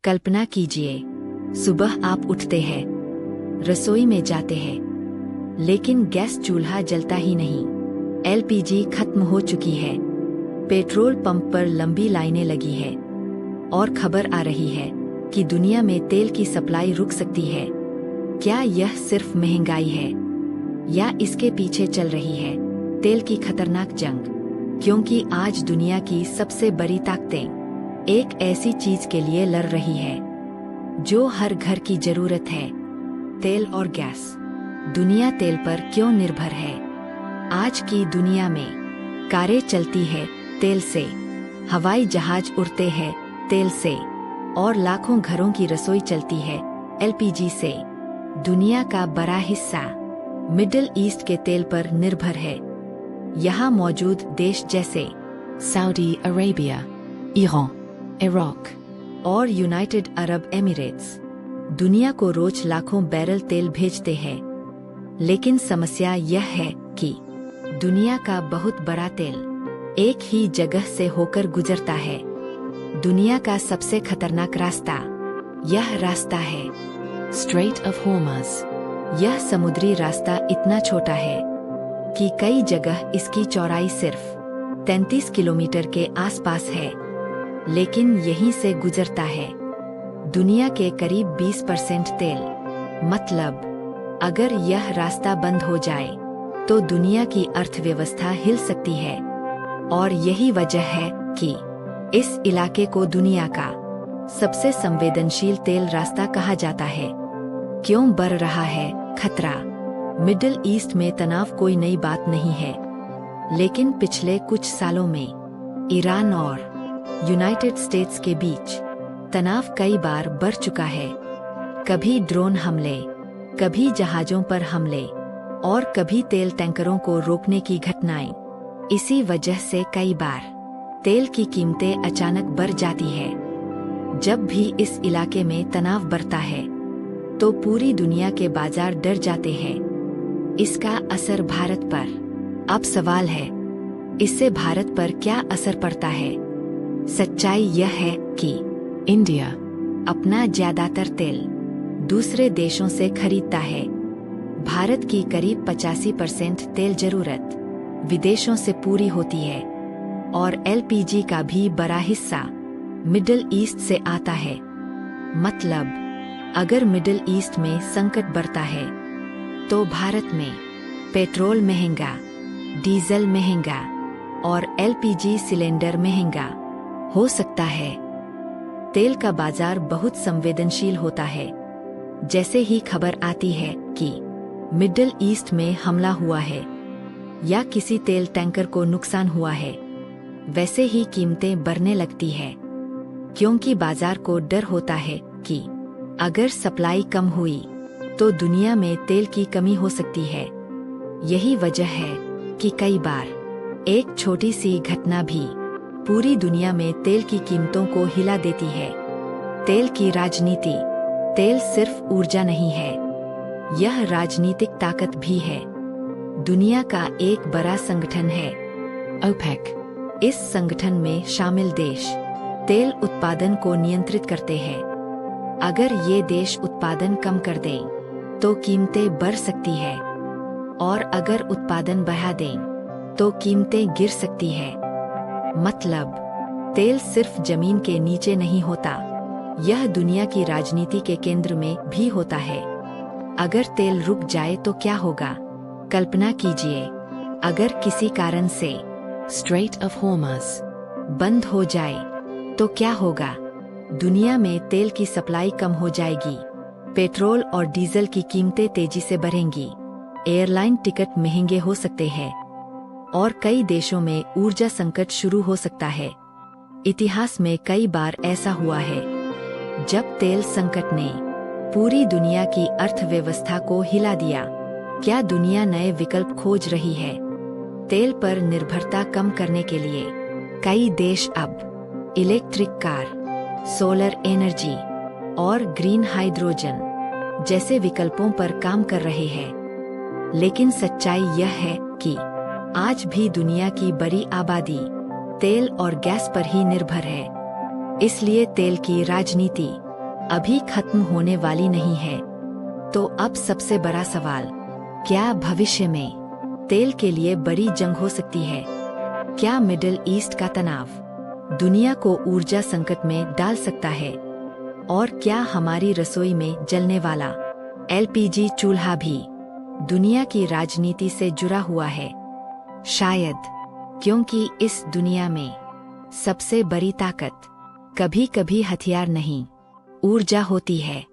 कल्पना कीजिए, सुबह आप उठते हैं, रसोई में जाते हैं, लेकिन गैस चूल्हा जलता ही नहीं। एलपीजी खत्म हो चुकी है। पेट्रोल पंप पर लंबी लाइनें लगी है और खबर आ रही है कि दुनिया में तेल की सप्लाई रुक सकती है। क्या यह सिर्फ महंगाई है या इसके पीछे चल रही है तेल की खतरनाक जंग? क्योंकि आज दुनिया की सबसे बड़ी ताकतें एक ऐसी चीज के लिए लड़ रही है जो हर घर की जरूरत है, तेल और गैस। दुनिया तेल पर क्यों निर्भर है? आज की दुनिया में कारें चलती है तेल से, हवाई जहाज उड़ते हैं तेल से और लाखों घरों की रसोई चलती है एलपीजी से। दुनिया का बड़ा हिस्सा मिडिल ईस्ट के तेल पर निर्भर है। यहाँ मौजूद देश जैसे सऊदी अरेबिया, ईरान, इराक और यूनाइटेड अरब एमिरेट्स दुनिया को रोज लाखों बैरल तेल भेजते हैं। लेकिन समस्या यह है कि दुनिया का बहुत बड़ा तेल एक ही जगह से होकर गुजरता है। दुनिया का सबसे खतरनाक रास्ता यह रास्ता है स्ट्रेट ऑफ हॉर्मज़। यह समुद्री रास्ता इतना छोटा है कि कई जगह इसकी चौड़ाई सिर्फ 33 किलोमीटर के आसपास है, लेकिन यहीं से गुजरता है दुनिया के करीब 20% तेल। मतलब अगर यह रास्ता बंद हो जाए तो दुनिया की अर्थव्यवस्था हिल सकती है। और यही वजह है कि इस इलाके को दुनिया का सबसे संवेदनशील तेल रास्ता कहा जाता है। क्यों बढ़ रहा है खतरा? मिडिल ईस्ट में तनाव कोई नई बात नहीं है, लेकिन पिछले कुछ सालों में ईरान और यूनाइटेड स्टेट्स के बीच तनाव कई बार बढ़ चुका है। कभी ड्रोन हमले, कभी जहाजों पर हमले और कभी तेल टैंकरों को रोकने की घटनाएं। इसी वजह से कई बार तेल की कीमतें अचानक बढ़ जाती है। जब भी इस इलाके में तनाव बढ़ता है तो पूरी दुनिया के बाजार डर जाते हैं। इसका असर भारत पर। अब सवाल है, इससे भारत पर क्या असर पड़ता है? सच्चाई यह है कि इंडिया अपना ज्यादातर तेल दूसरे देशों से खरीदता है। भारत की करीब 85% तेल जरूरत विदेशों से पूरी होती है और एलपीजी का भी बड़ा हिस्सा मिडिल ईस्ट से आता है। मतलब अगर मिडिल ईस्ट में संकट बढ़ता है तो भारत में पेट्रोल महंगा, डीजल महंगा और एलपीजी सिलेंडर महंगा हो सकता है। तेल का बाजार बहुत संवेदनशील होता है। जैसे ही खबर आती है कि मिडिल ईस्ट में हमला हुआ है या किसी तेल टैंकर को नुकसान हुआ है, वैसे ही कीमतें बढ़ने लगती है, क्योंकि बाजार को डर होता है कि अगर सप्लाई कम हुई तो दुनिया में तेल की कमी हो सकती है। यही वजह है कि कई बार एक छोटी सी घटना भी पूरी दुनिया में तेल की कीमतों को हिला देती है। तेल की राजनीति। तेल सिर्फ ऊर्जा नहीं है, यह राजनीतिक ताकत भी है। दुनिया का एक बड़ा संगठन है ओपेक। इस संगठन में शामिल देश तेल उत्पादन को नियंत्रित करते हैं। अगर ये देश उत्पादन कम कर दें तो कीमतें बढ़ सकती है और अगर उत्पादन बढ़ा दें तो कीमतें गिर सकती है। मतलब तेल सिर्फ जमीन के नीचे नहीं होता, यह दुनिया की राजनीति के केंद्र में भी होता है। अगर तेल रुक जाए तो क्या होगा? कल्पना कीजिए, अगर किसी कारण से स्ट्रेट ऑफ हॉर्मज़ बंद हो जाए तो क्या होगा? दुनिया में तेल की सप्लाई कम हो जाएगी, पेट्रोल और डीजल की कीमतें तेजी से बढ़ेंगी, एयरलाइन टिकट महंगे हो सकते हैं और कई देशों में ऊर्जा संकट शुरू हो सकता है। इतिहास में कई बार ऐसा हुआ है जब तेल संकट ने पूरी दुनिया की अर्थव्यवस्था को हिला दिया। क्या दुनिया नए विकल्प खोज रही है? तेल पर निर्भरता कम करने के लिए कई देश अब इलेक्ट्रिक कार, सोलर एनर्जी और ग्रीन हाइड्रोजन जैसे विकल्पों पर काम कर रहे हैं। लेकिन सच्चाई यह है कि आज भी दुनिया की बड़ी आबादी तेल और गैस पर ही निर्भर है। इसलिए तेल की राजनीति अभी खत्म होने वाली नहीं है। तो अब सबसे बड़ा सवाल, क्या भविष्य में तेल के लिए बड़ी जंग हो सकती है? क्या मिडिल ईस्ट का तनाव दुनिया को ऊर्जा संकट में डाल सकता है? और क्या हमारी रसोई में जलने वाला एलपीजी चूल्हा भी दुनिया की राजनीति से जुड़ा हुआ है? शायद, क्योंकि इस दुनिया में सबसे बड़ी ताकत कभी कभी हथियार नहीं, ऊर्जा होती है।